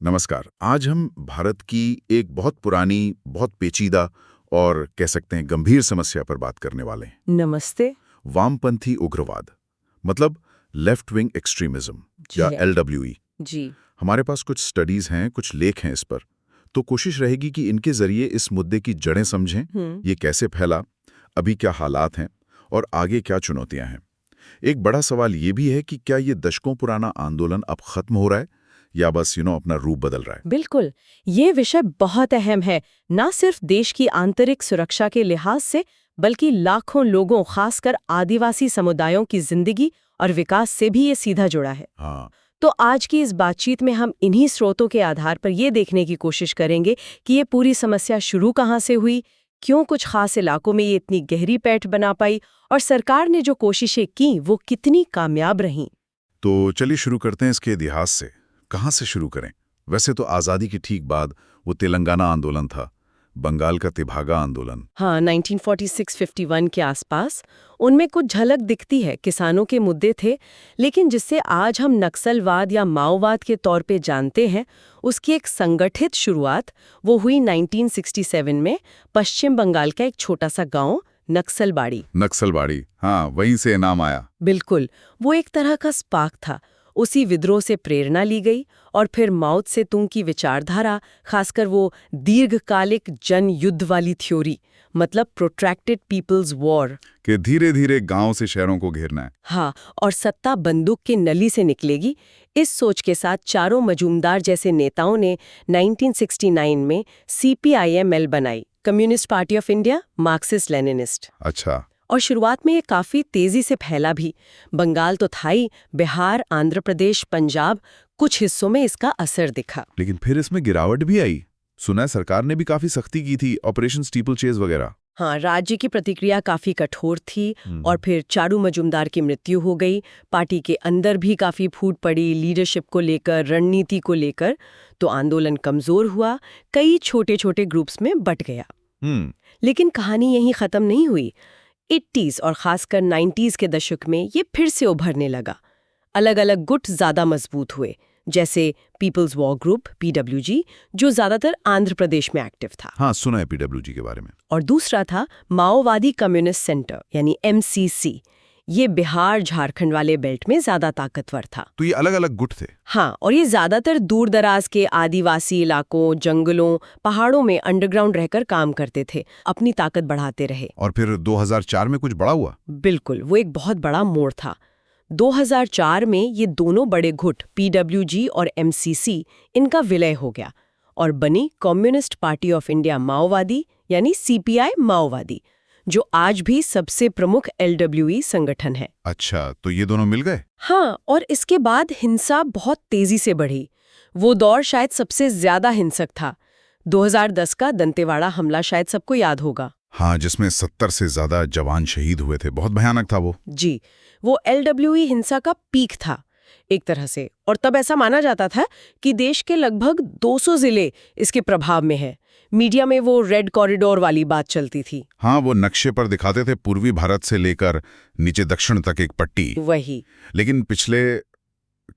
नमस्कार। आज हम भारत की एक बहुत पुरानी, बहुत पेचीदा और कह सकते हैं गंभीर समस्या पर बात करने वाले हैं। नमस्ते। वामपंथी उग्रवाद, मतलब लेफ्ट विंग एक्सट्रीमिज्म या जी LWE। जी। हमारे पास कुछ स्टडीज हैं, कुछ लेख हैं इस पर। तो कोशिश रहेगी कि इनके जरिए इस मुद्दे की जड़ें समझें, ये कैसे फैला, अभी क्या हालात हैं और आगे क्या चुनौतियां हैं। एक बड़ा सवाल ये भी है कि क्या ये दशकों पुराना आंदोलन अब खत्म हो रहा है या बस अपना रूप बदल रहा है। बिल्कुल, ये विषय बहुत अहम है, ना सिर्फ देश की आंतरिक सुरक्षा के लिहाज से, बल्कि लाखों लोगों, खासकर आदिवासी समुदायों की जिंदगी और विकास से भी ये सीधा जुड़ा है। हाँ, तो आज की इस बातचीत में हम इन्हीं स्रोतों के आधार पर ये देखने की कोशिश करेंगे कि ये पूरी समस्या शुरू कहाँ से हुई, क्यों कुछ खास इलाकों में ये इतनी गहरी पैठ बना पाई और सरकार ने जो कोशिशें की वो कितनी कामयाब रहीं। तो चलिए शुरू करते हैं इसके इतिहास से। कहाँ से शुरू करें? वैसे तो आज़ादी के ठीक बाद वो तेलंगाना आंदोलन था, बंगाल का तिभागा आंदोलन। हाँ, 1946-51 के आसपास उनमें कुछ झलक दिखती है, किसानों के मुद्दे थे, लेकिन जिससे आज हम नक्सलवाद या माओवाद के तौर पे जानते हैं, उसकी एक संगठित शुरुआत वो हुई 1967 में पश्चिम बंगाल का एक छोटा सा गांव नक्सलबाड़ी। नक्सलबाड़ी, हाँ, वहीं से नाम आया। बिल्कुल, वो एक तरह का स्पार्क था। उसी विद्रोह से प्रेरणा ली गई और फिर माओ त्से तुंग की विचारधारा, खासकर वो दीर्घकालिक जन युद्ध वाली थ्योरी, मतलब प्रोट्रैक्टेड पीपल्स वॉर, कि धीरे धीरे गांव से शहरों को घेरना है। हाँ, और सत्ता बंदूक के नली से निकलेगी, इस सोच के साथ चारों मजूमदार जैसे नेताओं ने 1969 में CPIML बनाई, communist party of India, Marxist Leninist. अच्छा, और शुरुआत में ये काफी तेजी से फैला भी। बंगाल तो था ही, बिहार, आंध्र प्रदेश, पंजाब, कुछ हिस्सों में इसका असर दिखा। लेकिन फिर इसमें गिरावट भी आई। सुना है सरकार ने भी काफी सख्ती की थी, ऑपरेशन स्टीपल चेज वगैरह। हाँ, राज्य की प्रतिक्रिया काफी कठोर थी और फिर चारू मजूमदार की मृत्यु हो गई। पार्टी के अंदर भी काफी फूट पड़ी, लीडरशिप को लेकर, रणनीति को लेकर। तो आंदोलन कमजोर हुआ, कई छोटे छोटे ग्रुप्स में बंट गया। लेकिन कहानी यहीं खत्म नहीं हुई। 80s और खासकर 90s के दशक में ये फिर से उभरने लगा। अलग अलग गुट ज्यादा मजबूत हुए, जैसे पीपल्स वॉर ग्रुप PWG, जो ज्यादातर आंध्र प्रदेश में एक्टिव था। हाँ, सुना है PWG के बारे में। और दूसरा था माओवादी कम्युनिस्ट सेंटर यानी MCC। ये बिहार झारखंड वाले बेल्ट में ज्यादा ताकतवर था। तो ये अलग अलग गुट थे। हाँ, और ये ज्यादातर दूर दराज के आदिवासी इलाकों, जंगलों, पहाड़ों में अंडरग्राउंड रहकर काम करते थे, अपनी ताकत बढ़ाते रहे। और फिर 2004 में कुछ बड़ा हुआ। बिल्कुल, वो एक बहुत बड़ा मोड़ था। 2004 में ये दोनों बड़े गुट PWG और MCC, इनका विलय हो गया और बनी कम्युनिस्ट पार्टी ऑफ इंडिया माओवादी यानी CPI माओवादी, जो आज भी सबसे प्रमुख LWE संगठन है। अच्छा, तो ये दोनों मिल गए। हाँ, और इसके बाद हिंसा बहुत तेजी से बढ़ी। वो दौर शायद सबसे ज्यादा हिंसक था। 2010 का दंतेवाड़ा हमला शायद सबको याद होगा। हाँ, जिसमें 70 से ज्यादा जवान शहीद हुए थे, बहुत भयानक था वो। जी, वो LWE हिंसा का पीक था एक तरह से, और तब ऐसा माना जाता था कि देश के लगभग 200 जिले इसके प्रभाव में है। मीडिया में वो रेड कॉरिडोर वाली बात चलती थी। हाँ, वो नक्शे पर दिखाते थे पूर्वी भारत से लेकर नीचे दक्षिण तक एक पट्टी। वही। लेकिन पिछले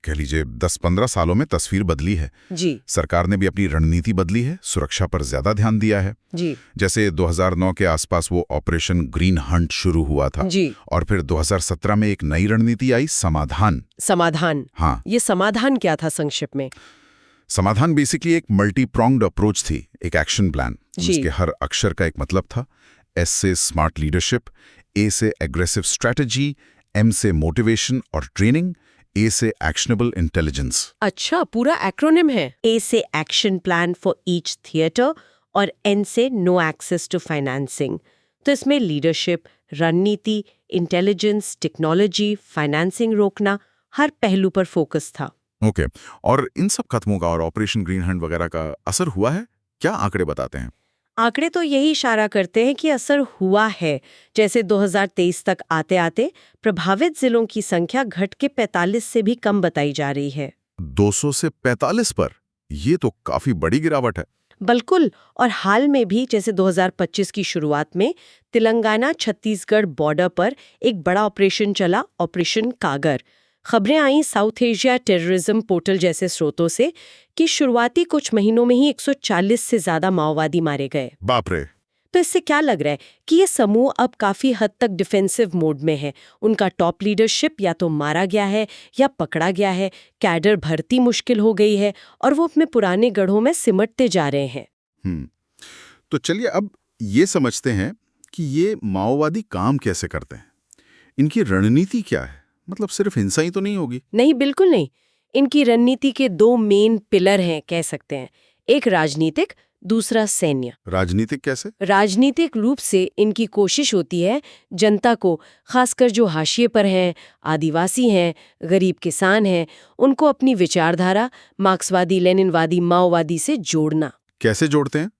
कह लीजिए 10-15 सालों में तस्वीर बदली है। जी सरकार ने भी अपनी रणनीति बदली है, सुरक्षा पर ज्यादा ध्यान दिया है। जी जैसे 2009 के आसपास वो ऑपरेशन ग्रीन हंट शुरू हुआ था। जी। और फिर 2017 में एक नई रणनीति आई, समाधान। समाधान। हाँ, ये समाधान क्या था संक्षिप्त में? समाधान बेसिकली एक मल्टी प्रोंग्ड अप्रोच थी, एक एक्शन प्लान जी। जिसके हर अक्षर का एक मतलब था। S से स्मार्ट लीडरशिप, A से एग्रेसिव स्ट्रैटेजी, M से मोटिवेशन और ट्रेनिंग, A से एक्शनेबल इंटेलिजेंस। अच्छा, पूरा एक्रोनिम है। A से action plan for each theatre और N से नो एक्सेस टू फाइनेंसिंग। तो इसमें लीडरशिप, रणनीति, इंटेलिजेंस, टेक्नोलॉजी, फाइनेंसिंग रोकना, हर पहलू पर फोकस था। ओके, और इन सब कदमों का और ऑपरेशन ग्रीन हंट वगैरह का असर हुआ है? क्या आंकड़े बताते हैं? आंकड़े तो यही इशारा करते हैं कि असर हुआ है। जैसे 2023 तक आते आते प्रभावित जिलों की संख्या घट के 45 से भी कम बताई जा रही है। 200 से 45 पर? ये तो काफी बड़ी गिरावट है। बिल्कुल, और हाल में भी जैसे 2025 की शुरुआत में तेलंगाना छत्तीसगढ़ बॉर्डर पर एक बड़ा ऑपरेशन चला, ऑपरेशन कागर। खबरें आई साउथ एशिया टेररिज्म पोर्टल जैसे स्रोतों से कि शुरुआती कुछ महीनों में ही 140 से ज्यादा माओवादी मारे गए। बाप रे। तो इससे क्या लग रहा है कि ये समूह अब काफी हद तक डिफेंसिव मोड में है। उनका टॉप लीडरशिप या तो मारा गया है या पकड़ा गया है, कैडर भर्ती मुश्किल हो गई है और वो अपने पुराने गढ़ों में सिमटते जा रहे हैं। तो चलिए अब ये समझते हैं कि ये माओवादी काम कैसे करते हैं। इनकी रणनीति क्या है? मतलब सिर्फ हिंसा ही तो नहीं होगी। नहीं, बिल्कुल नहीं। इनकी रणनीति के दो मेन पिलर हैं, कह सकते हैं। एक राजनीतिक, दूसरा सैन्य। राजनीतिक कैसे? राजनीतिक रूप से इनकी कोशिश होती है जनता को, खासकर जो हाशिए पर हैं, आदिवासी हैं, गरीब किसान हैं, उनको अपनी विचारधारा मार्क्सवादी, लेनिनवादी, माओवादी से जोड़ना। कैसे जोड़ते हैं?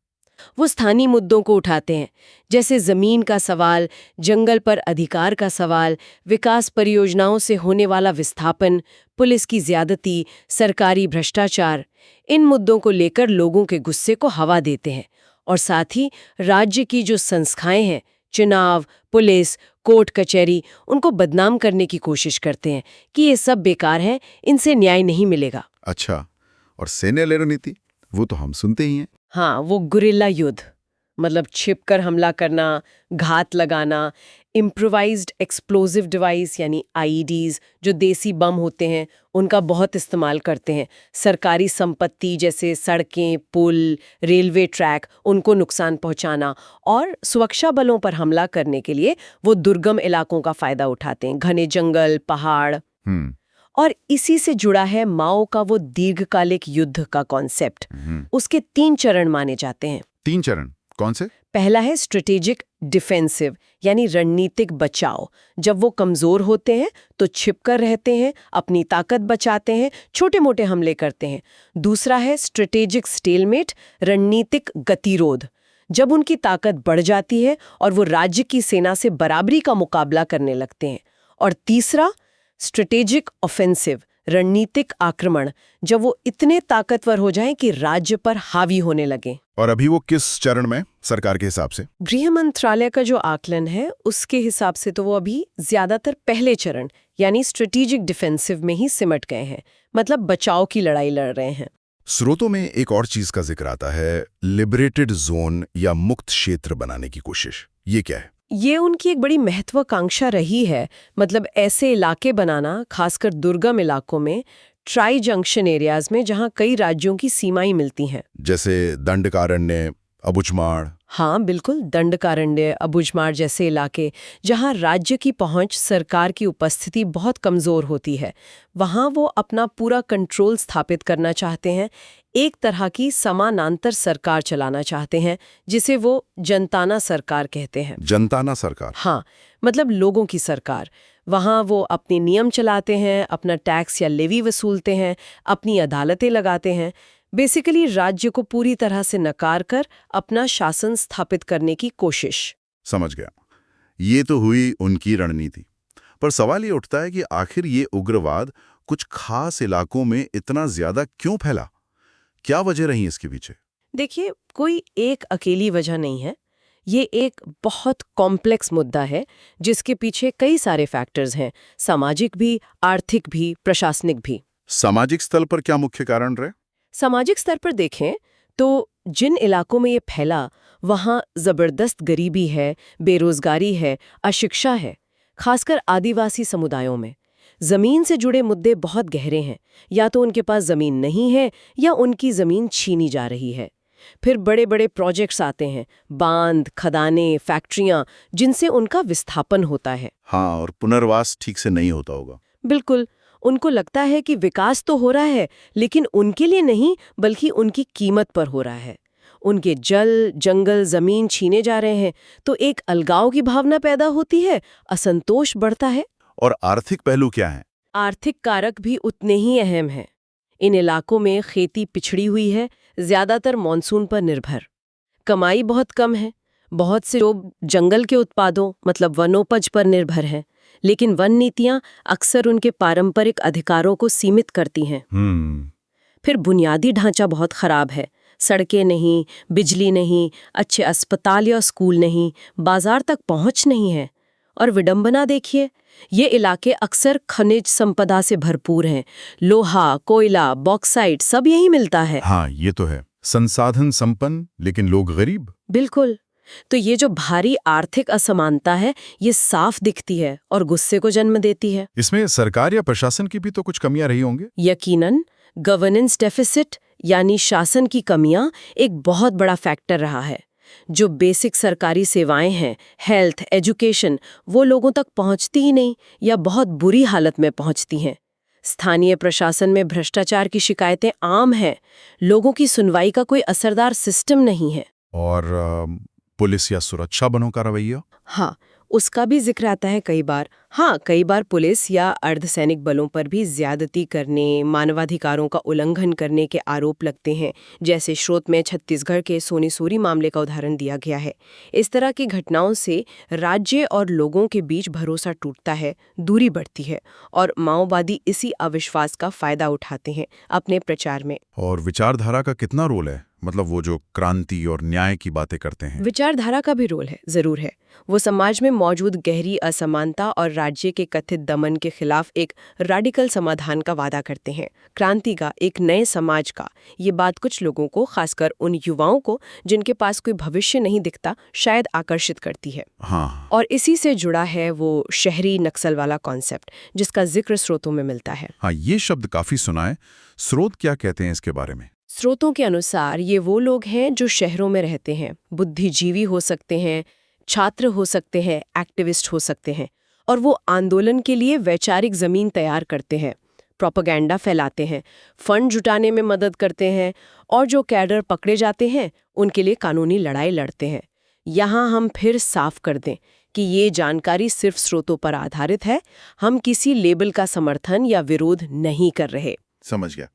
वो स्थानीय मुद्दों को उठाते हैं, जैसे जमीन का सवाल, जंगल पर अधिकार का सवाल, विकास परियोजनाओं से होने वाला विस्थापन, पुलिस की ज्यादती, सरकारी भ्रष्टाचार। इन मुद्दों को लेकर लोगों के गुस्से को हवा देते हैं और साथ ही राज्य की जो संस्थाएं हैं, चुनाव, पुलिस, कोर्ट कचहरी, उनको बदनाम करने की कोशिश करते हैं कि ये सब बेकार है, इनसे न्याय नहीं मिलेगा। अच्छा, और सैन्य रणनीति वो तो हम सुनते ही हैं। हाँ, वो गुरिल्ला युद्ध, मतलब छिपकर हमला करना, घात लगाना, इम्प्रोवाइज्ड एक्सप्लोजिव डिवाइस यानी आईईडीज, जो देसी बम होते हैं, उनका बहुत इस्तेमाल करते हैं। सरकारी संपत्ति जैसे सड़कें, पुल, रेलवे ट्रैक, उनको नुकसान पहुंचाना, और सुरक्षा बलों पर हमला करने के लिए वो दुर्गम इलाकों का फायदा उठाते हैं, घने जंगल, पहाड़। और इसी से जुड़ा है माओ का वो दीर्घकालिक युद्ध का कॉन्सेप्ट। उसके 3 चरण माने जाते हैं। 3 चरण कौन से? पहला है स्ट्रेटेजिक डिफेंसिव, यानी रणनीतिक बचाव। जब वो कमजोर होते हैं तो छिपकर रहते हैं, अपनी ताकत बचाते हैं, छोटे मोटे हमले करते हैं। दूसरा है स्ट्रेटेजिक स्टेलमेट, रणनीतिक गतिरोध। जब उनकी ताकत बढ़ जाती है और वो राज्य की सेना से बराबरी का मुकाबला करने लगते हैं। और तीसरा स्ट्रेटेजिक ऑफेंसिव, रणनीतिक आक्रमण, जब वो इतने ताकतवर हो जाएं कि राज्य पर हावी होने लगे। और अभी वो किस चरण में सरकार के हिसाब से? गृह मंत्रालय का जो आकलन है उसके हिसाब से तो वो अभी ज्यादातर पहले चरण यानी स्ट्रेटेजिक डिफेंसिव में ही सिमट गए हैं, मतलब बचाव की लड़ाई लड़ रहे हैं। स्रोतों में एक और चीज का जिक्र आता है, लिबरेटेड जोन या मुक्त क्षेत्र बनाने की कोशिश। ये क्या है? ये उनकी एक बड़ी महत्वाकांक्षा रही है, मतलब ऐसे इलाके बनाना, खासकर दुर्गम इलाकों में, ट्राई जंक्शन एरियाज में, जहां कई राज्यों की सीमाएं मिलती हैं, जैसे दंडकारण्य, अबुझमाड़। हाँ बिल्कुल, दंडकारण्य, अबुझमाड़ जैसे इलाके जहां राज्य की पहुंच, सरकार की उपस्थिति बहुत कमजोर होती है। वहां वो अपना पूरा कंट्रोल स्थापित करना चाहते हैं, एक तरह की समानांतर सरकार चलाना चाहते हैं, जिसे वो जनताना सरकार कहते हैं। जनताना सरकार? हाँ, मतलब लोगों की सरकार। वहाँ वो अपने नियम चलाते हैं, अपना टैक्स या लेवी वसूलते हैं, अपनी अदालतें लगाते हैं, बेसिकली राज्य को पूरी तरह से नकार कर अपना शासन स्थापित करने की कोशिश। समझ गया। ये तो हुई उनकी रणनीति। पर सवाल ये उठता है कि आखिर ये उग्रवाद कुछ खास इलाकों में इतना ज्यादा क्यों फैला? क्या वजह रही इसके पीछे? देखिए, कोई एक अकेली वजह नहीं है। ये एक बहुत कॉम्प्लेक्स मुद्दा है जिसके पीछे कई सारे फैक्टर्स हैं, सामाजिक भी, आर्थिक भी, प्रशासनिक भी। सामाजिक स्तर पर क्या मुख्य कारण रहे? सामाजिक स्तर पर देखें तो जिन इलाकों में ये फैला वहाँ जबरदस्त गरीबी है, बेरोजगारी है, अशिक्षा है, खासकर आदिवासी समुदायों में। जमीन से जुड़े मुद्दे बहुत गहरे हैं, या तो उनके पास जमीन नहीं है या उनकी जमीन छीनी जा रही है। फिर बड़े बड़े प्रोजेक्ट्स आते हैं, बांध, खदानें, फैक्ट्रियां, जिनसे उनका विस्थापन होता है। हाँ, और पुनर्वास ठीक से नहीं होता होगा। बिल्कुल, उनको लगता है कि विकास तो हो रहा है, लेकिन उनके लिए नहीं, बल्कि उनकी कीमत पर हो रहा है। उनके जल, जंगल, जमीन छीने जा रहे हैं, तो एक अलगाव की भावना पैदा होती है, असंतोष बढ़ता है। और आर्थिक पहलू क्या है? आर्थिक कारक भी उतने ही अहम हैं। इन इलाकों में खेती पिछड़ी हुई है, ज्यादातर मॉनसून पर निर्भर। कमाई बहुत कम है। बहुत से लोग जंगल के उत्पादों, मतलब वनोपज पर निर्भर हैं, लेकिन वन नीतियां अक्सर उनके पारंपरिक अधिकारों को सीमित करती हैं। फिर बुनियादी ढांचा बहुत खराब है। सड़कें नहीं, बिजली नहीं, अच्छे अस्पताल या स्कूल नहीं, बाजार तक पहुंच नहीं है। और विडंबना देखिए, ये इलाके अक्सर खनिज संपदा से भरपूर हैं। लोहा, कोयला, बॉक्साइट सब यहीं मिलता है। हाँ, ये तो है। संसाधन संपन्न लेकिन लोग गरीब। बिल्कुल। तो ये जो भारी आर्थिक असमानता है, ये साफ दिखती है और गुस्से को जन्म देती है। इसमें सरकार या प्रशासन की भी तो कुछ कमियां रही होंगी। यकीनन गवर्नेंस डेफिसिट यानी शासन की कमियां एक बहुत बड़ा फैक्टर रहा है। जो बेसिक सरकारी सेवाएं हैं, हेल्थ, एजुकेशन, वो लोगों तक पहुंचती ही नहीं या बहुत बुरी हालत में पहुंचती हैं। स्थानीय प्रशासन में भ्रष्टाचार की शिकायतें आम हैं। लोगों की सुनवाई का कोई असरदार सिस्टम नहीं है। और पुलिस या सुरक्षा बलों का रवैया? हाँ, उसका भी जिक्र आता है कई बार। हाँ, कई बार पुलिस या अर्धसैनिक बलों पर भी ज्यादती करने, मानवाधिकारों का उल्लंघन करने के आरोप लगते हैं। जैसे स्रोत में छत्तीसगढ़ के सोनी सोरी मामले का उदाहरण दिया गया है। इस तरह की घटनाओं से राज्य और लोगों के बीच भरोसा टूटता है, दूरी बढ़ती है और माओवादी इसी अविश्वास का फायदा उठाते हैं अपने प्रचार में। और विचारधारा का कितना रोल है? मतलब वो जो क्रांति और न्याय की बातें करते हैं। विचारधारा का भी रोल है, जरूर है। वो समाज में मौजूद गहरी असमानता और राज्य के कथित दमन के खिलाफ एक रेडिकल समाधान का वादा करते हैं, क्रांति का, एक नए समाज का। ये बात कुछ लोगों को, खासकर उन युवाओं को जिनके पास कोई भविष्य नहीं दिखता, शायद आकर्षित करती है। हाँ। और इसी से जुड़ा है वो शहरी नक्सल वाला कॉन्सेप्ट जिसका जिक्र स्रोतों में मिलता है। हाँ, ये शब्द काफी सुना है। स्रोत क्या कहते हैं इसके बारे में? स्रोतों के अनुसार ये वो लोग हैं जो शहरों में रहते हैं, बुद्धिजीवी हो सकते हैं, छात्र हो सकते हैं, एक्टिविस्ट हो सकते हैं, और वो आंदोलन के लिए वैचारिक जमीन तैयार करते हैं, प्रोपेगेंडा फैलाते हैं, फंड जुटाने में मदद करते हैं, और जो कैडर पकड़े जाते हैं उनके लिए कानूनी लड़ाई लड़ते हैं। यहाँ हम फिर साफ कर दें कि ये जानकारी सिर्फ स्रोतों पर आधारित है। हम किसी लेबल का समर्थन या विरोध नहीं कर रहे। समझ गया।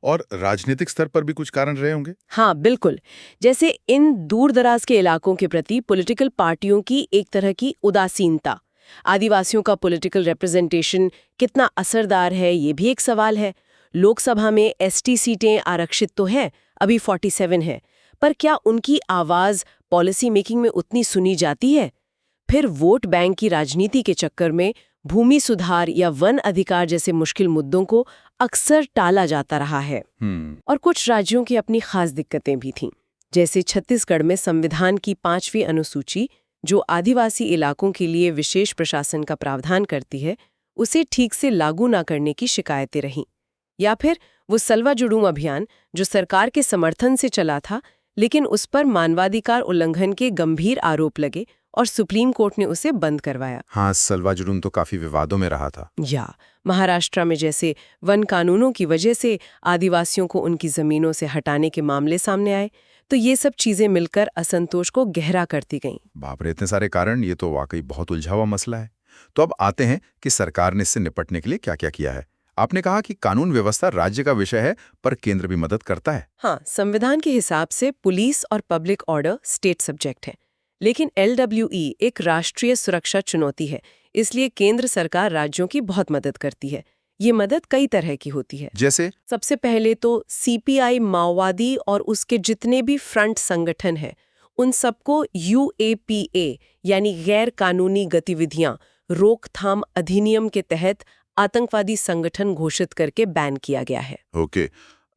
और राजनीतिक स्तर पर भी कुछ कारण रहे होंगे? हाँ, बिल्कुल। जैसे इन दूर दराज के इलाकों के प्रति पॉलिटिकल पार्टियों की एक तरह की उदासीनता, आदिवासियों का पॉलिटिकल रिप्रेजेंटेशन कितना असरदार है, ये भी एक सवाल है। लोकसभा में एसटी सीटें आरक्षित तो हैं, अभी 47 है, पर क्या उनकी आवाज़ पॉलिसी मेकिंग में उतनी सुनी जाती है? फिर वोट बैंक की राजनीति के चक्कर में भूमि सुधार या वन अधिकार जैसे मुश्किल मुद्दों को अक्सर टाला जाता रहा है। और कुछ राज्यों की अपनी खास दिक्कतें भी थीं। जैसे छत्तीसगढ़ में संविधान की 5वीं अनुसूची, जो आदिवासी इलाकों के लिए विशेष प्रशासन का प्रावधान करती है, उसे ठीक से लागू न करने की शिकायतें रहीं। या फिर वो सलवा जुडूम अभियान, जो सरकार के समर्थन से चला था, लेकिन उस पर मानवाधिकार उल्लंघन के गंभीर आरोप लगे और सुप्रीम कोर्ट ने उसे बंद करवाया। हाँ, सलवा जुडूम तो काफी विवादों में रहा था। या महाराष्ट्र में जैसे वन कानूनों की वजह से आदिवासियों को उनकी जमीनों से हटाने के मामले सामने आए। तो ये सब चीजें मिलकर असंतोष को गहरा करती गईं। बाप रे, इतने सारे कारण! ये तो वाकई बहुत उलझा हुआ मसला है। तो अब आते हैं कि सरकार ने इससे निपटने के लिए क्या-क्या किया है। आपने कहा कि कानून व्यवस्था राज्य का विषय है, पर केंद्र भी मदद करता है। हाँ, संविधान के हिसाब से पुलिस और पब्लिक ऑर्डर स्टेट सब्जेक्ट है, लेकिन LWE एक राष्ट्रीय सुरक्षा चुनौती है, इसलिए केंद्र सरकार राज्यों की बहुत मदद करती है। ये मदद कई तरह की होती है। जैसे? सबसे पहले तो CPI माओवादी और उसके जितने भी फ्रंट संगठन हैं, उन सबको UAPA यानी गैर कानूनी गतिविधियां रोकथाम अधिनियम के तहत आतंकवादी संगठन घोषित करके बैन किया गया है। ओके,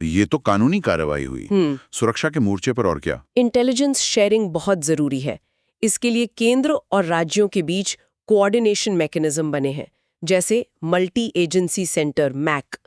ये तो कानूनी कार्रवाई हुई। सुरक्षा के मोर्चे पर और क्या? इंटेलिजेंस शेयरिंग बहुत जरूरी है। इसके लिए केंद्र और राज्यों के बीच कोऑर्डिनेशन मैकेनिज्म बने हैं, जैसे मल्टी एजेंसी सेंटर MAC।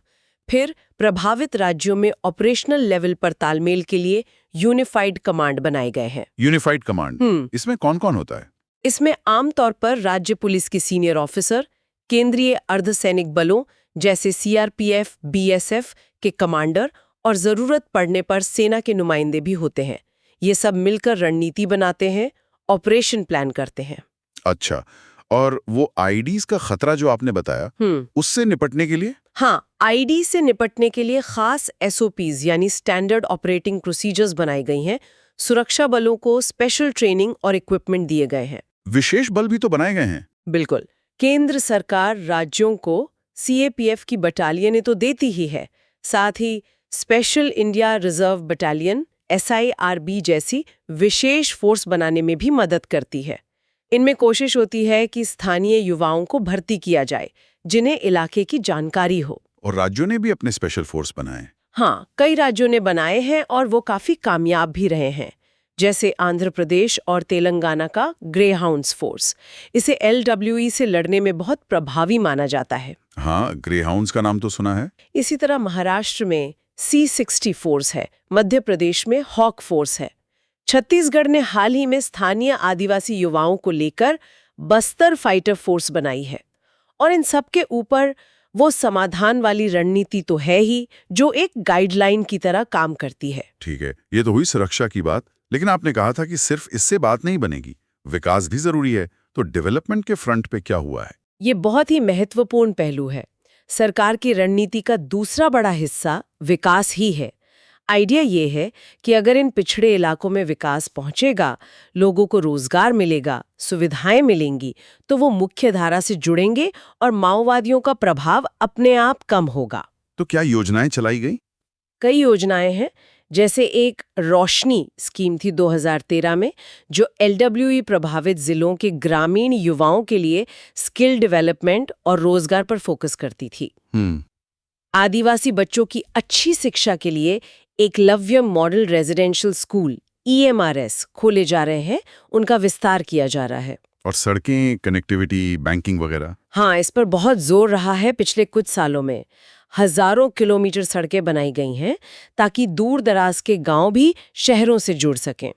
फिर प्रभावित राज्यों में ऑपरेशनल लेवल पर तालमेल के लिए यूनिफाइड कमांड बनाए गए हैं। यूनिफाइड कमांड, इसमें कौन-कौन होता है? इसमें आमतौर पर राज्य पुलिस के सीनियर ऑफिसर, केंद्रीय अर्धसैनिक बलों जैसे CRPF, BSF के कमांडर और जरूरत पड़ने पर सेना के नुमाइंदे भी होते हैं। ये सब मिलकर रणनीति बनाते हैं, ऑपरेशन प्लान करते हैं। अच्छा, और वो IDs का खतरा जो आपने बताया, उससे निपटने के लिए? हाँ, ID से निपटने के लिए खास SOPs यानी स्टैंडर्ड ऑपरेटिंग प्रोसीजर्स बनाई गई हैं। सुरक्षा बलों को स्पेशल ट्रेनिंग और इक्विपमेंट दिए गए हैं। विशेष बल भी तो बनाए गए हैं। बिल्कुल। केंद्र सरकार राज्यों को CAPF की बटालियनें तो देती ही है, साथ ही special India reserve battalion SIRB जैसी विशेष फोर्स बनाने में भी मदद करती है। इनमें कोशिश होती है कि स्थानीय युवाओं को भर्ती किया जाए जिन्हें इलाके की जानकारी हो। और राज्यों ने भी अपने स्पेशल फोर्स बनाए। हाँ, कई राज्यों ने बनाए हैं और वो काफी कामयाब भी रहे हैं, जैसे आंध्र प्रदेश और तेलंगाना का ग्रेहाउंड्स फोर्स। इसे LWE से लड़ने में बहुत प्रभावी माना जाता है। हाँ, ग्रेहाउंड्स का नाम तो सुना है। इसी तरह महाराष्ट्र में C60 फोर्स है, मध्य प्रदेश में हॉक फोर्स है। छत्तीसगढ़ ने हाल ही में स्थानीय आदिवासी युवाओं को लेकर बस्तर फाइटर फोर्स बनाई है। और इन सब के ऊपर वो समाधान वाली रणनीति तो है ही, जो एक गाइडलाइन की तरह काम करती है। ठीक है, ये तो हुई सुरक्षा की बात, लेकिन आपने कहा था कि सिर्फ इससे बात नहीं बनेगी, विकास भी जरूरी है। तो डेवलपमेंट के फ्रंट पे क्या हुआ है? ये बहुत ही महत्वपूर्ण पहलू है। सरकार की रणनीति का दूसरा बड़ा हिस्सा विकास ही है। आइडिया ये है कि अगर इन पिछड़े इलाकों में विकास पहुंचेगा, लोगों को रोजगार मिलेगा, सुविधाएं मिलेंगी, तो वो मुख्य धारा से जुड़ेंगे और माओवादियों का प्रभाव अपने आप कम होगा। तो क्या योजनाएं चलाई गई? कई योजनाएं हैं, जैसे एक रोशनी स्कीम थी 2013 में, जो LWE प्रभावित जिलों के ग्रामीण युवाओं के लिए स्किल डेवलपमेंट और रोजगार पर फोकस करती थी। आदिवासी बच्चों की अच्छी शिक्षा के लिए Eklavya model residential school EMRS खोले जा रहे हैं, उनका विस्तार किया जा रहा है। और सड़कें, कनेक्टिविटी, बैंकिंग वगैरह? हाँ, इस पर बहुत जोर रहा है। पिछले कुछ सालों में हजारों किलोमीटर सड़कें बनाई गई हैं ताकि दूर दराज के गांव भी शहरों से जुड़ सकें।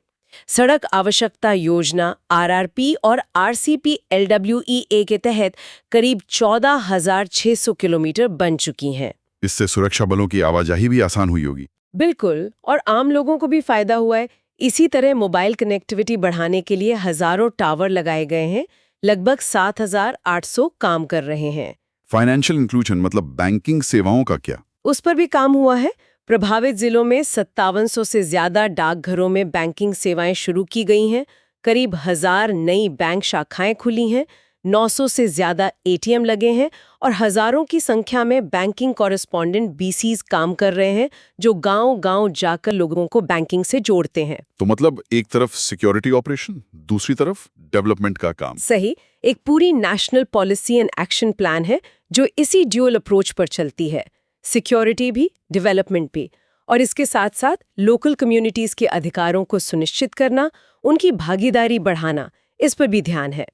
सड़क आवश्यकता योजना RRP और RCP LWEA के तहत करीब 14,600 किलोमीटर बन चुकी हैं। इससे सुरक्षा बलों की आवाजाही भी आसान हुई होगी। बिल्कुल, और आम लोगों को भी फायदा हुआ है। इसी तरह मोबाइल कनेक्टिविटी बढ़ाने के लिए हजारों टावर लगाए गए हैं, लगभग 7,800 काम कर रहे हैं। फाइनेंशियल इंक्लूजन मतलब बैंकिंग सेवाओं का क्या? उस पर भी काम हुआ है। प्रभावित जिलों में 5700 से ज्यादा डाकघरों में बैंकिंग सेवाएं शुरू की गई हैं, करीब 1000 नई बैंक शाखाएं खुली हैं, 900 से ज्यादा ATM लगे हैं और हजारों की संख्या में बैंकिंग कॉरेस्पॉन्डेंट BCs काम कर रहे हैं, जो गांव-गांव जाकर लोगों को बैंकिंग से जोड़ते हैं। तो मतलब एक तरफ सिक्योरिटी ऑपरेशन, दूसरी तरफ डेवलपमेंट का काम। सही, एक पूरी national policy and action plan है जो इसी ड्यूअल अप्रोच पर चलती है, सिक्योरिटी भी, डेवलपमेंट भी। और इसके साथ साथ लोकल कम्युनिटीज के अधिकारों को सुनिश्चित करना, उनकी भागीदारी बढ़ाना, इस पर भी ध्यान है।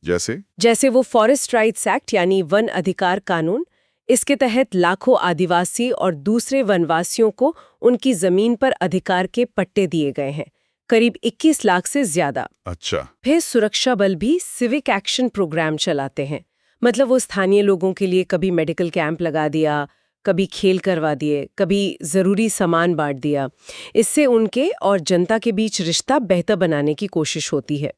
जैसे वो फॉरेस्ट राइट्स एक्ट यानी वन अधिकार कानून। इसके तहत लाखों आदिवासी और दूसरे वनवासियों को उनकी जमीन पर अधिकार के पट्टे दिए गए हैं, करीब 21 लाख से ज्यादा। अच्छा। फिर सुरक्षा बल भी सिविक एक्शन प्रोग्राम चलाते हैं। मतलब वो स्थानीय लोगों के लिए कभी मेडिकल कैंप लगा दिया, कभी खेल करवा दिए, कभी जरूरी सामान बांट दिया। इससे उनके और जनता के बीच रिश्ता बेहतर बनाने की कोशिश होती है।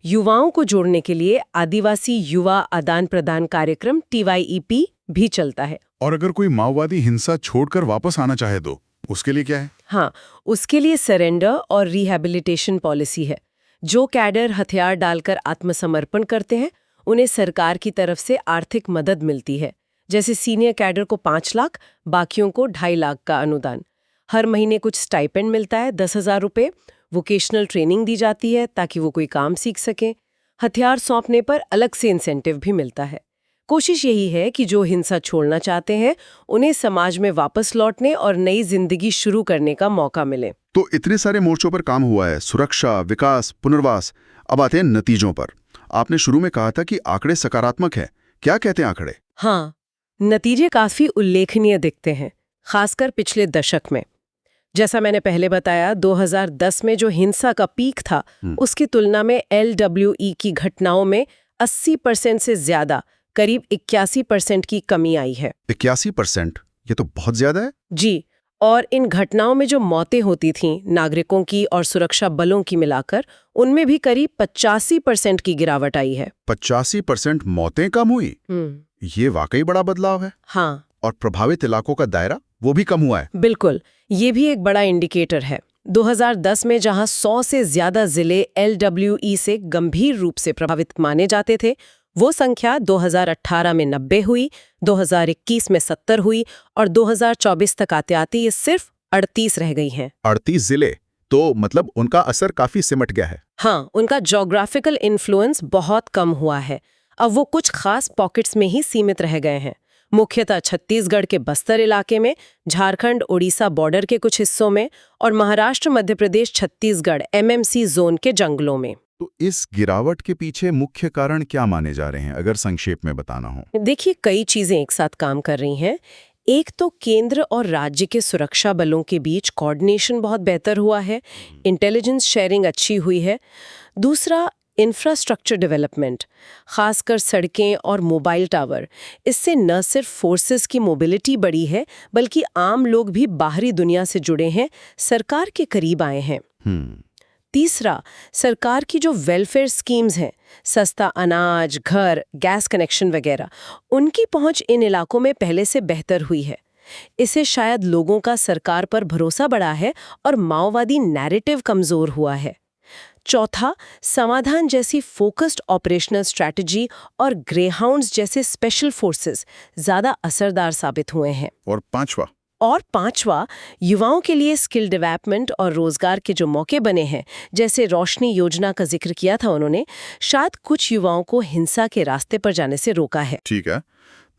युवाओं को जोड़ने के लिए आदिवासी युवा आदान प्रदान कार्यक्रम TYEP भी चलता है। और अगर कोई माओवादी हिंसा छोड़कर वापस आना चाहे तो उसके लिए क्या है? हाँ, उसके लिए सरेंडर और रिहैबिलिटेशन पॉलिसी है। जो कैडर हथियार डालकर आत्मसमर्पण करते हैं, उन्हें सरकार की तरफ से आर्थिक मदद मिलती है। जैसे सीनियर कैडर को 5 लाख, बाकियों को 2.5 लाख का अनुदान। हर महीने कुछ स्टाइपेंड मिलता है, 10,000 रुपये। वोकेशनल ट्रेनिंग दी जाती है ताकि वो कोई काम सीख सकें। हथियार सौंपने पर अलग से इंसेंटिव भी मिलता है। कोशिश यही है कि जो हिंसा छोड़ना चाहते हैं, उन्हें समाज में वापस लौटने और नई जिंदगी शुरू करने का मौका मिले। तो इतने सारे मोर्चों पर काम हुआ है, सुरक्षा, विकास, पुनर्वास। अब आते हैं नतीजों पर। आपने शुरू में कहा था कि आंकड़े सकारात्मक है। क्या कहते हैं आंकड़े? हाँ, नतीजे काफी उल्लेखनीय दिखते हैं, खासकर पिछले दशक में। जैसा मैंने पहले बताया, 2010 में जो हिंसा का पीक था, उसकी तुलना में LWE की घटनाओं में 80% से ज्यादा, करीब 81% की कमी आई है। 81%? ये तो बहुत ज्यादा है। जी, और इन घटनाओं में जो मौतें होती थीं, नागरिकों की और सुरक्षा बलों की मिलाकर, उनमें भी करीब 85% की गिरावट आई है। 85% मौतें कम हुई? ये वाकई बड़ा बदलाव है। हाँ। और प्रभावित इलाकों का दायरा वो भी कम हुआ है। बिल्कुल, ये भी एक बड़ा इंडिकेटर है। 2010 में जहां 100 से ज्यादा जिले LWE से गंभीर रूप से प्रभावित माने जाते थे, वो संख्या 2018 में 90 हुई, 2021 में 70 हुई और 2024 तक आते आते ये सिर्फ 38 रह गई हैं। 38 जिले? तो मतलब उनका असर काफी सिमट गया है। हाँ, उनका ज्योग्राफिकल इन्फ्लुएंस बहुत कम हुआ है। अब वो कुछ खास पॉकेट्स में ही सीमित रह गए हैं, मुख्यतः छत्तीसगढ़ के बस्तर इलाके में, झारखंड ओडिशा बॉर्डर के कुछ हिस्सों में और महाराष्ट्र मध्य प्रदेश छत्तीसगढ़ एमएमसी जोन के जंगलों में। तो इस गिरावट के पीछे मुख्य कारण क्या माने जा रहे हैं, अगर संक्षेप में बताना हो? देखिए, कई चीजें एक साथ काम कर रही हैं। एक तो केंद्र और राज्य के सुरक्षा बलों के बीच कोऑर्डिनेशन बहुत बेहतर हुआ है, इंटेलिजेंस शेयरिंग अच्छी हुई है। दूसरा, इंफ्रास्ट्रक्चर डेवलपमेंट, खासकर सड़कें और मोबाइल टावर। इससे न सिर्फ फोर्सेस की मोबिलिटी बढ़ी है, बल्कि आम लोग भी बाहरी दुनिया से जुड़े हैं, सरकार के करीब आए हैं। तीसरा, सरकार की जो वेलफेयर स्कीम्स हैं, सस्ता अनाज, घर, गैस कनेक्शन वगैरह, उनकी पहुंच इन इलाकों में पहले से बेहतर हुई है। इससे शायद लोगों का सरकार पर भरोसा बढ़ा है और माओवादी नैरेटिव कमजोर हुआ है। चौथा, समाधान जैसी फोकस्ड ऑपरेशनल स्ट्रैटेजी और ग्रेहाउंड्स जैसे स्पेशल फोर्सेस ज्यादा असरदार साबित हुए हैं। और पांचवा, युवाओं के लिए स्किल डेवलपमेंट और रोजगार के जो मौके बने हैं, जैसे रोशनी योजना का जिक्र किया था उन्होंने, शायद कुछ युवाओं को हिंसा के रास्ते पर जाने से रोका है। ठीक है,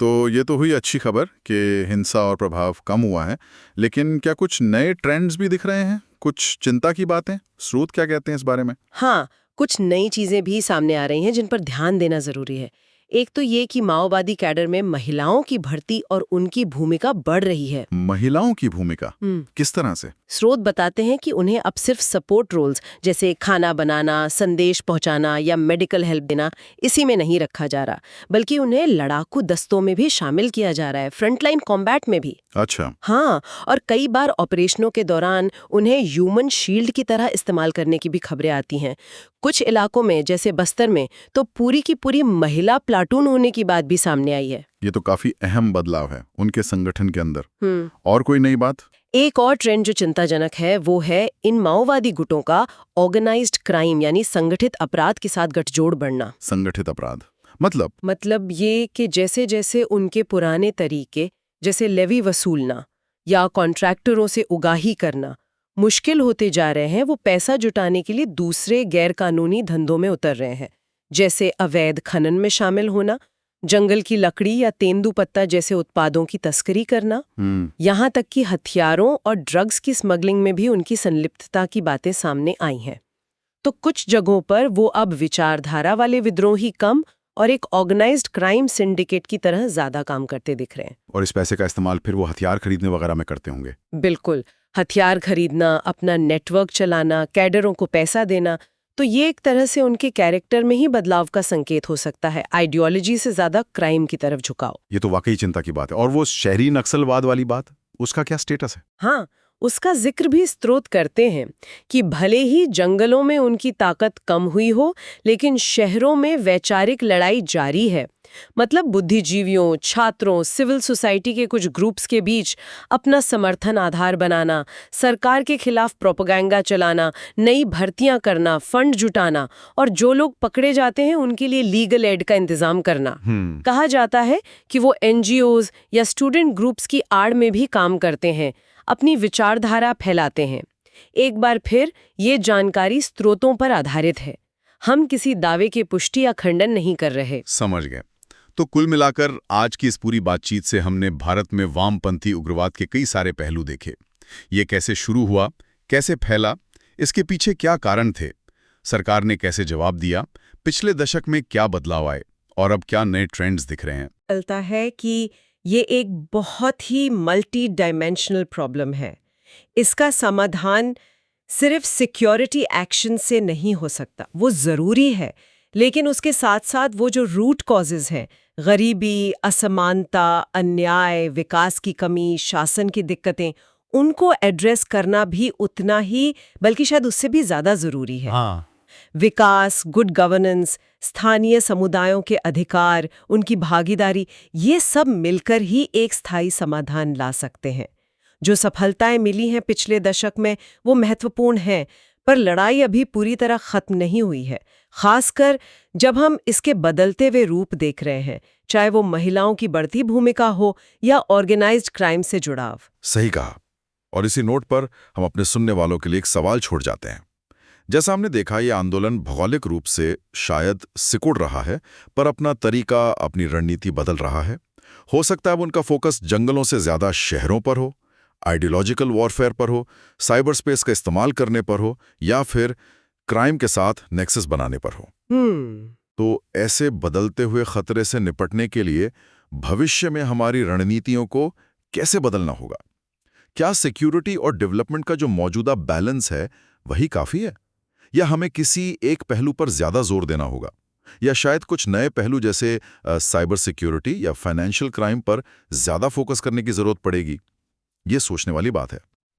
तो ये तो हुई अच्छी खबर कि हिंसा और प्रभाव कम हुआ है, लेकिन क्या कुछ नए ट्रेंड्स भी दिख रहे हैं, कुछ चिंता की बातें? स्रोत क्या कहते हैं इस बारे में? हाँ, कुछ नई चीजें भी सामने आ रही हैं जिन पर ध्यान देना जरूरी है। एक तो ये कि माओवादी कैडर में महिलाओं की भर्ती और उनकी भूमिका बढ़ रही है। महिलाओं की भूमिका किस तरह से? स्रोत बताते हैं कि उन्हें अब सिर्फ सपोर्ट रोल्स जैसे खाना बनाना, संदेश पहुंचाना या मेडिकल हेल्प देना, इसी में नहीं रखा जा रहा, बल्कि उन्हें लड़ाकू दस्तों में भी शामिल किया जा रहा है, फ्रंटलाइन कॉम्बैट में भी। अच्छा। हाँ, और कई बार ऑपरेशनों के दौरान उन्हें ह्यूमन शील्ड की तरह इस्तेमाल करने की भी खबरें आती हैं। कुछ इलाकों में जैसे बस्तर में तो पूरी की पूरी महिला प्लाटून होने की बात भी सामने आई है। ये तो काफी अहम बदलाव है उनके संगठन के अंदर। और कोई नई बात? एक और ट्रेंड जो चिंताजनक है वो है इन माओवादी गुटों का ऑर्गेनाइज्ड क्राइम यानी संगठित अपराध के साथ गठजोड़ बढ़ना। संगठित अपराध मतलब ये कि जैसे जैसे उनके पुराने तरीके जैसे लेवी वसूलना या कॉन्ट्रैक्टरों से उगाही करना मुश्किल होते जा रहे हैं, वो पैसा जुटाने के लिए दूसरे गैर कानूनी धंधों में उतर रहे हैं, जैसे अवैध खनन में शामिल होना, जंगल की लकड़ी या तेंदुपत्ता जैसे उत्पादों की तस्करी करना, यहाँ तक कि हथियारों और ड्रग्स की स्मगलिंग में भी उनकी संलिप्तता की बातें सामने आई हैं। तो कुछ जगहों पर वो अब विचारधारा वाले विद्रोही कम और एक ऑर्गेनाइज्ड क्राइम सिंडिकेट की तरह ज्यादा काम करते दिख रहे हैं। और इस पैसे का इस्तेमाल फिर वो हथियार खरीदने वगैरह में करते होंगे। बिल्कुल, हथियार खरीदना, अपना नेटवर्क चलाना, कैडरों को पैसा देना, तो ये एक तरह से उनके कैरेक्टर में ही बदलाव का संकेत हो सकता है, आइडियोलॉजी से ज्यादा क्राइम की तरफ झुकाव। ये तो वाकई चिंता की बात है। और वो शहरी नक्सलवाद वाली बात, उसका क्या स्टेटस है? हाँ, उसका जिक्र भी स्रोत करते हैं कि भले ही जंगलों में उनकी ताकत कम हुई हो, लेकिन शहरों में वैचारिक लड़ाई जारी है। मतलब बुद्धिजीवियों, छात्रों, सिविल सोसाइटी के कुछ ग्रुप्स के बीच अपना समर्थन आधार बनाना, सरकार के खिलाफ प्रोपेगेंडा चलाना, नई भर्तियां करना, फंड जुटाना और जो लोग पकड़े जाते हैं उनके लिए लीगल एड का इंतजाम करना। कहा जाता है कि वो एनजीओज या स्टूडेंट ग्रुप्स की आड़ में भी काम करते हैं, अपनी विचारधारा फैलाते हैं। एक बार फिर ये जानकारी स्रोतों पर आधारित है, हम किसी दावे की पुष्टि या खंडन नहीं कर रहे। समझ गए। तो कुल मिलाकर आज की इस पूरी बातचीत से हमने भारत में वामपंथी उग्रवाद के कई सारे पहलू देखे। ये कैसे शुरू हुआ, कैसे फैला, इसके पीछे क्या कारण थे, सरकार ने कैसे जवाब दिया, पिछले दशक में क्या बदलाव आए और अब क्या नए ट्रेंड्स दिख रहे हैं। चलता है कि ये एक बहुत ही मल्टी डायमेंशनल प्रॉब्लम है। इसका समाधान सिर्फ सिक्योरिटी एक्शन से नहीं हो सकता, वो ज़रूरी है, लेकिन उसके साथ साथ वो जो रूट कॉजेज हैं, गरीबी, असमानता, अन्याय, विकास की कमी, शासन की दिक्कतें, उनको एड्रेस करना भी उतना ही बल्कि शायद उससे भी ज़्यादा ज़रूरी है। विकास, गुड गवर्नेंस, स्थानीय समुदायों के अधिकार, उनकी भागीदारी, ये सब मिलकर ही एक स्थायी समाधान ला सकते हैं। जो सफलताएं मिली हैं पिछले दशक में वो महत्वपूर्ण हैं, पर लड़ाई अभी पूरी तरह खत्म नहीं हुई है, खासकर जब हम इसके बदलते हुए रूप देख रहे हैं, चाहे वो महिलाओं की बढ़ती भूमिका हो या ऑर्गेनाइज्ड क्राइम से जुड़ाव। सही कहा। और इसी नोट पर हम अपने सुनने वालों के लिए एक सवाल छोड़ जाते हैं। जैसा हमने देखा, ये आंदोलन भौगोलिक रूप से शायद सिकुड़ रहा है, पर अपना तरीका, अपनी रणनीति बदल रहा है। हो सकता है अब उनका फोकस जंगलों से ज्यादा शहरों पर हो, आइडियोलॉजिकल वॉरफेयर पर हो, साइबर स्पेस का इस्तेमाल करने पर हो, या फिर क्राइम के साथ नेक्सस बनाने पर हो। तो ऐसे बदलते हुए खतरे से निपटने के लिए भविष्य में हमारी रणनीतियों को कैसे बदलना होगा? क्या सिक्योरिटी और डेवलपमेंट का जो मौजूदा बैलेंस है वही काफी है, या हमें किसी एक पहलू पर ज्यादा जोर देना होगा, या शायद कुछ नए पहलू जैसे साइबर सिक्योरिटी या फाइनेंशियल क्राइम पर ज्यादा फोकस करने की जरूरत पड़ेगी? ये सोचने वाली बात है।